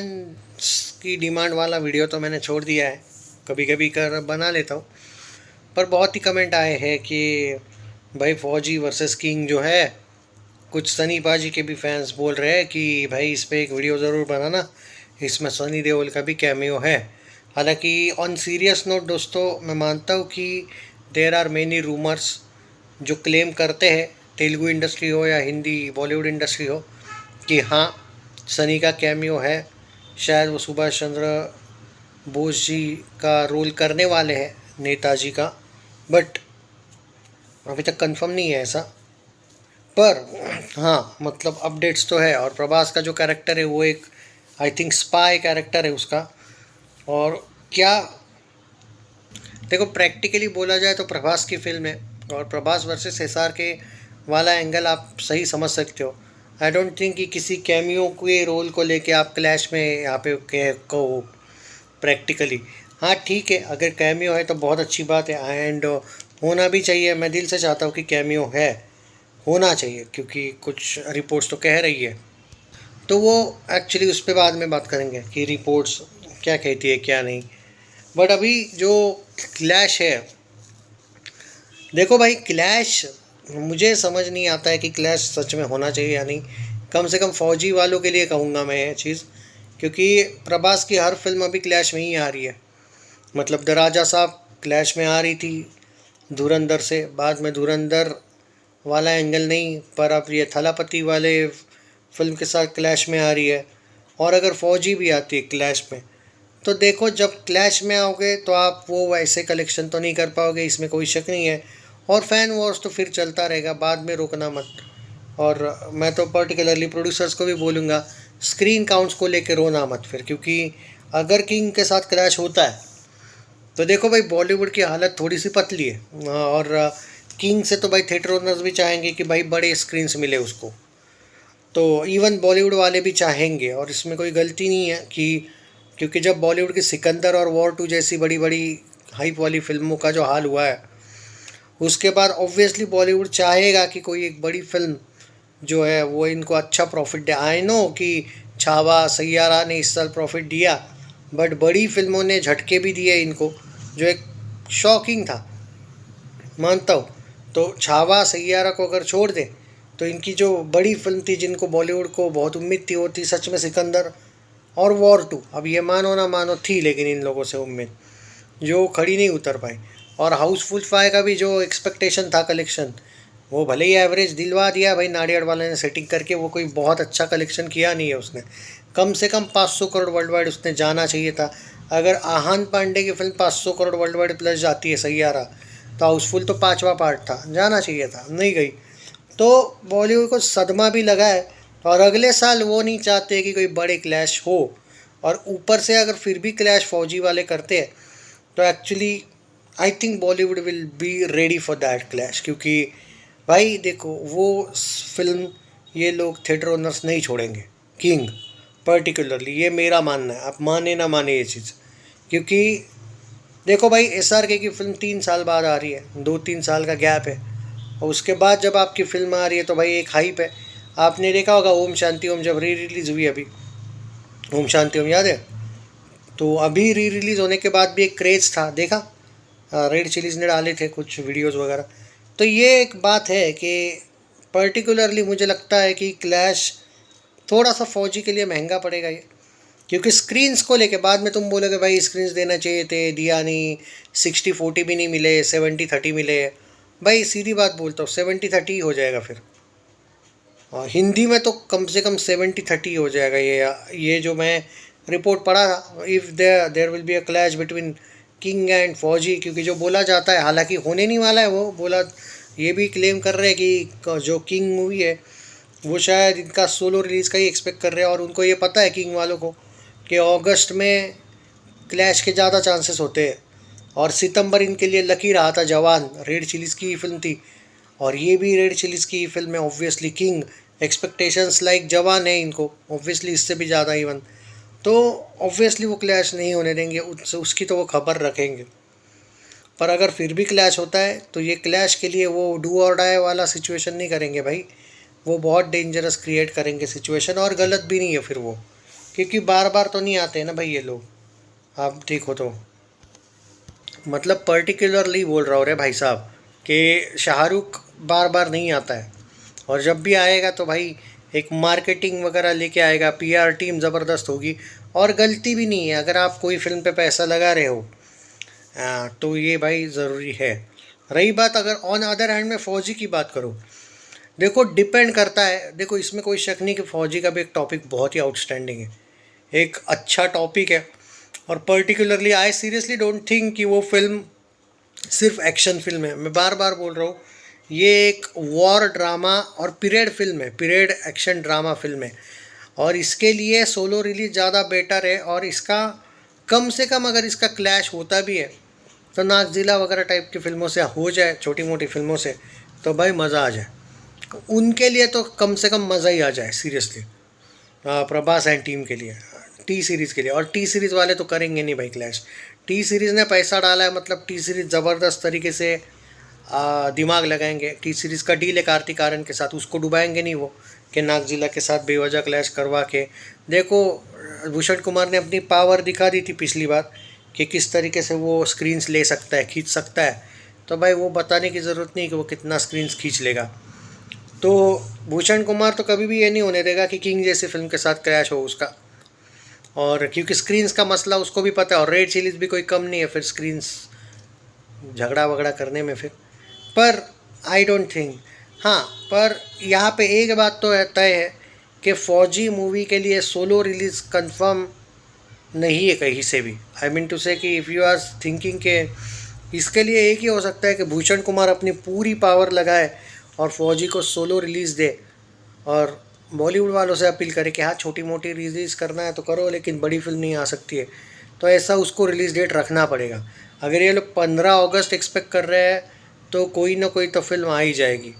की डिमांड वाला वीडियो तो मैंने छोड़ दिया है, कभी कभी कर बना लेता हूँ। पर बहुत ही कमेंट आए हैं कि भाई फौजी वर्सेस किंग जो है, कुछ सनी पाजी के भी फैंस बोल रहे हैं कि भाई इस पे एक वीडियो ज़रूर बनाना, इसमें सनी देओल का भी कैमियो है। हालांकि ऑन सीरियस नोट दोस्तों, मैं मानता हूँ कि देर आर मेनी रूमर्स जो क्लेम करते हैं, तेलुगु इंडस्ट्री हो या हिंदी बॉलीवुड इंडस्ट्री हो, कि हाँ सनी का कैमियो है। शायद वो सुभाष चंद्र बोस जी का रोल करने वाले हैं, नेताजी का। बट अभी तक कंफर्म नहीं है ऐसा। पर हाँ, मतलब अपडेट्स तो है। और प्रभास का जो कैरेक्टर है वो एक, आई थिंक, स्पाई कैरेक्टर है उसका। और क्या, देखो प्रैक्टिकली बोला जाए तो प्रभास की फिल्म है, और प्रभास वर्सेस एसआर के वाला एंगल आप सही समझ सकते हो। आई डोंट थिंक कि किसी कैमियो के रोल को लेके आप क्लैश में यहाँ पे कहो प्रैक्टिकली। हाँ ठीक है, अगर कैमियो है तो बहुत अच्छी बात है, एंड होना भी चाहिए। मैं दिल से चाहता हूँ कि कैमियो है, होना चाहिए, क्योंकि कुछ रिपोर्ट्स तो कह रही है। तो वो एक्चुअली उस पर बाद में बात करेंगे कि रिपोर्ट्स क्या कहती है क्या नहीं। बट अभी जो क्लैश है, देखो भाई क्लैश, मुझे समझ नहीं आता है कि क्लैश सच में होना चाहिए या नहीं। कम से कम फौजी वालों के लिए कहूँगा मैं ये चीज़, क्योंकि प्रभास की हर फिल्म अभी क्लैश में ही आ रही है। मतलब द राजा साहब क्लैश में आ रही थी धुरंधर से, बाद में धुरंधर वाला एंगल नहीं, पर अब ये थलापति वाले फिल्म के साथ क्लैश में आ रही है। और अगर फौजी भी आती है क्लैश में, तो देखो जब क्लैश में आओगे तो आप वो वैसे कलेक्शन तो नहीं कर पाओगे, इसमें कोई शक नहीं है। और फैन वॉर्स तो फिर चलता रहेगा, बाद में रोकना मत। और मैं तो पर्टिकुलरली प्रोड्यूसर्स को भी बोलूँगा, स्क्रीन काउंट्स को लेकर रोना मत फिर, क्योंकि अगर किंग के साथ क्लैश होता है तो देखो भाई बॉलीवुड की हालत थोड़ी सी पतली है। और किंग से तो भाई थिएटर ओनर्स भी चाहेंगे कि भाई बड़े स्क्रीन्स मिले उसको, तो इवन बॉलीवुड वाले भी चाहेंगे। और इसमें कोई गलती नहीं है कि, क्योंकि जब बॉलीवुड की सिकंदर और वॉर 2 जैसी बड़ी बड़ी हाइप वाली फिल्मों का जो हाल हुआ है, उसके बाद ऑब्वियसली बॉलीवुड चाहेगा कि कोई एक बड़ी फिल्म जो है वो इनको अच्छा प्रॉफिट दे। आई नो कि छावा सैयारा ने इस साल प्रॉफिट दिया, बट बड़ी फिल्मों ने झटके भी दिए इनको, जो एक शॉकिंग था, मानता हूँ। तो छावा सैयारा को अगर छोड़ दे तो इनकी जो बड़ी फिल्म थी जिनको बॉलीवुड को बहुत उम्मीद थी, वो थी सच में सिकंदर और वॉर 2। अब ये मानो ना मानो थी, लेकिन इन लोगों से उम्मीद जो खड़ी नहीं उतर पाई। और हाउसफुल 5 का भी जो एक्सपेक्टेशन था कलेक्शन, वो भले ही एवरेज दिलवा दिया भाई नाडियाड वाले ने सेटिंग करके, वो कोई बहुत अच्छा कलेक्शन किया नहीं है उसने। कम से कम 500 करोड़ वर्ल्ड वाइड उसने जाना चाहिए था। अगर आहान पांडे की film 500 crore world wide plus जाती है सैयारा, तो हाउसफुल तो 5वां पार्ट था, जाना चाहिए था, नहीं गई। तो बॉलीवुड को सदमा भी लगा है। और अगले साल वो नहीं चाहते कि कोई बड़े क्लैश हो। और ऊपर से अगर फिर भी क्लैश फौजी वाले करते हैं, तो actually I think Bollywood will be ready for that clash. क्योंकि भाई देखो वो फिल्म ये लोग थिएटर ओनर्स नहीं छोड़ेंगे, किंग पर्टिकुलरली, ये मेरा मानना है। आप माने ना माने ये चीज़, क्योंकि देखो भाई SRK की फिल्म 3 साल बाद आ रही है, 2-3 साल का गैप है। और उसके बाद जब आपकी फिल्म आ रही है तो भाई एक हाइप है। आपने देखा होगा ओम शांति ओम जब री रिलीज़ हुई, अभी ओम शांति ओम याद है, तो अभी री रिलीज़ होने के बाद भी एक क्रेज़ था, देखा, रेड चिलीज़ ने डाले थे कुछ वीडियोस वगैरह। तो ये एक बात है कि पर्टिकुलरली मुझे लगता है कि क्लैश थोड़ा सा फौजी के लिए महंगा पड़ेगा ये, क्योंकि स्क्रीन्स को लेके बाद में तुम बोलोगे भाई स्क्रीन्स देना चाहिए थे, दिया नहीं, 60-40 भी नहीं मिले, 70-30 मिले। भाई सीधी बात बोलता हूँ, 70-30 हो जाएगा फिर। और हिंदी में तो कम से कम 70-30 हो जाएगा। ये जो मैं रिपोर्ट पढ़ा था, if there will be a clash between king and फौजी, क्योंकि जो बोला जाता है, हालांकि होने नहीं वाला है, वो बोला, ये भी क्लेम कर रहे हैं कि जो किंग मूवी है वो शायद इनका सोलो रिलीज़ का ही एक्सपेक्ट कर रहे हैं। और उनको ये पता है किंग वालों को कि अगस्त में क्लैश के ज़्यादा चांसेस होते हैं। और सितंबर इनके लिए लकी रहा था, जवान रेड चिलीज़ की फिल्म थी, और ये भी रेड चिलीज़ की फिल्म है ऑब्वियसली। किंग एक्सपेक्टेशंस लाइक जवान है इनको, ऑब्वियसली इससे भी ज़्यादा इवन। तो ऑब्वियसली वो क्लैश नहीं होने देंगे, उसकी तो वो खबर रखेंगे। पर अगर फिर भी क्लैश होता है तो ये क्लैश के लिए वो डू और डाई वाला सिचुएशन नहीं करेंगे भाई, वो बहुत डेंजरस क्रिएट करेंगे सिचुएशन, और गलत भी नहीं है फिर वो, क्योंकि बार बार तो नहीं आते ना भाई ये लोग, आप देखो तो। मतलब पर्टिकुलरली बोल रहा हूँ रे भाई साहब कि शाहरुख बार बार नहीं आता है, और जब भी आएगा तो भाई एक मार्केटिंग वगैरह लेके आएगा, पीआर टीम ज़बरदस्त होगी। और गलती भी नहीं है, अगर आप कोई फिल्म पे पैसा लगा रहे हो तो ये भाई ज़रूरी है। रही बात अगर ऑन अदर हैंड में फ़ौजी की बात करो, देखो डिपेंड करता है। देखो इसमें कोई शक नहीं कि फ़ौजी का भी एक टॉपिक बहुत ही आउटस्टैंडिंग है, एक अच्छा टॉपिक है। और particularly I seriously don't think कि वो फिल्म सिर्फ एक्शन फिल्म है। मैं बार बार बोल रहा हूँ, ये एक वॉर ड्रामा और पीरियड फिल्म है, पीरियड एक्शन ड्रामा फिल्म है। और इसके लिए सोलो रिलीज ज़्यादा बेटर है। और इसका कम से कम अगर इसका क्लैश होता भी है तो नागजिला वगैरह टाइप की फ़िल्मों से हो जाए, छोटी मोटी फ़िल्मों से, तो भाई मज़ा आ जाए। उनके लिए तो कम से कम मज़ा ही आ जाए सीरियसली, प्रभास एंड टीम के लिए, टी सीरीज़ के लिए। और टी सीरीज़ वाले तो करेंगे नहीं भाई क्लैश। टी सीरीज़ ने पैसा डाला है, मतलब टी सीरीज़ ज़बरदस्त तरीके से दिमाग लगाएंगे। टी सीरीज़ का डील है कार्तिक आर्यन के साथ, उसको डुबाएंगे नहीं वो कि नागजिला के साथ बेवजह क्लैश करवा के। देखो भूषण कुमार ने अपनी पावर दिखा दी थी पिछली बार कि किस तरीके से वो स्क्रीन्स ले सकता है, खींच सकता है। तो भाई वो बताने की ज़रूरत नहीं कि वो कितना स्क्रीन्स खींच लेगा। तो भूषण कुमार तो कभी भी ये नहीं होने देगा कि किंग जैसी फिल्म के साथ क्रैश हो उसका। और क्योंकि स्क्रीन्स का मसला उसको भी पता है, और रेड चिलीज़ भी कोई कम नहीं है फिर स्क्रीन्स झगड़ा वगड़ा करने में फिर। पर आई डोंट थिंक, हाँ पर यहाँ पे एक बात तो तय है कि फ़ौजी मूवी के लिए सोलो रिलीज़ कंफर्म नहीं है कहीं से भी। आई मीन टू से कि इफ़ यू आर थिंकिंग के इसके लिए एक ही हो सकता है कि भूषण कुमार अपनी पूरी पावर लगाए और फ़ौजी को सोलो रिलीज़ दे, और बॉलीवुड वालों से अपील करे कि हाँ छोटी मोटी रिलीज़ करना है तो करो, लेकिन बड़ी फिल्म नहीं आ सकती है, तो ऐसा उसको रिलीज़ डेट रखना पड़ेगा। अगर ये लोग 15 अगस्त एक्सपेक्ट कर रहे हैं तो कोई ना कोई तो फिल्म आ ही जाएगी।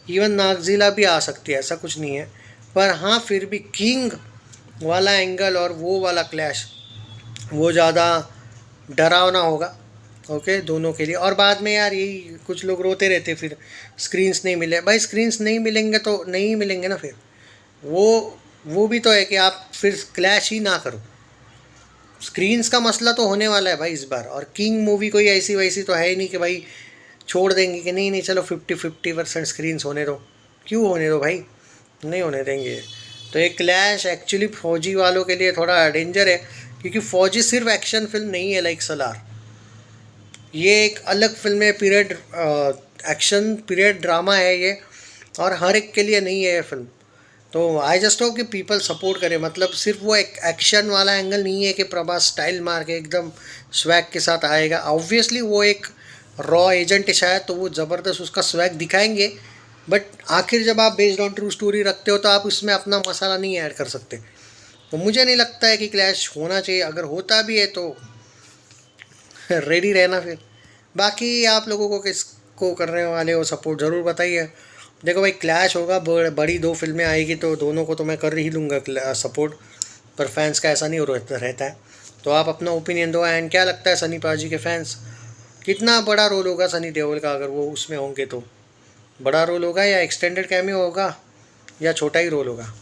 इवन नागजिला भी आ सकती है, ऐसा कुछ नहीं है। पर हाँ फिर भी किंग वाला एंगल और वो वाला क्लैश वो ज़्यादा डरावना होगा, ओके दोनों के लिए। और बाद में यार यही कुछ लोग रोते रहते फिर स्क्रीन्स नहीं मिले। भाई स्क्रीन्स नहीं मिलेंगे तो नहीं मिलेंगे ना फिर, वो भी तो है कि आप फिर क्लैश ही ना करो। स्क्रीन्स का मसला तो होने वाला है भाई इस बार। और किंग मूवी कोई ऐसी वैसी तो है ही नहीं कि भाई छोड़ देंगे कि नहीं नहीं चलो 50-50% स्क्रीन्स होने दो। क्यों होने दो भाई, नहीं होने देंगे। तो एक क्लैश एक्चुअली फ़ौजी वालों के लिए थोड़ा डेंजर है, क्योंकि फ़ौजी सिर्फ एक्शन फिल्म नहीं है लाइक सलार। ये एक अलग फिल्म है, पीरियड एक्शन पीरियड ड्रामा है ये, और हर एक के लिए नहीं है ये फिल्म। तो आई जस्ट होप कि पीपल सपोर्ट करें। मतलब सिर्फ वो एक एक्शन वाला एंगल नहीं है कि प्रभास स्टाइल मार के एकदम स्वैग के साथ आएगा। ऑब्वियसली वो एक रॉ एजेंट है शायद, तो वो ज़बरदस्त उसका स्वैग दिखाएंगे। बट आखिर जब आप बेस्ड ऑन ट्रू स्टोरी रखते हो तो आप उसमें अपना मसाला नहीं ऐड कर सकते। तो मुझे नहीं लगता है कि क्लैश होना चाहिए। अगर होता भी है तो रेडी रहना फिर। बाकी आप लोगों को किसको करने वाले हो सपोर्ट ज़रूर बताइए। देखो भाई क्लैश होगा, बड़ी 2 फिल्में आएगी तो दोनों को तो मैं कर ही लूँगा सपोर्ट, पर फैंस का ऐसा नहीं रहता है। तो आप अपना ओपिनियन दो। एंड क्या लगता है सनी पाजी के फैंस, कितना बड़ा रोल होगा सनी देओल का अगर वो उसमें होंगे तो? बड़ा रोल होगा या एक्सटेंडेड कैमियो होगा या छोटा ही रोल होगा?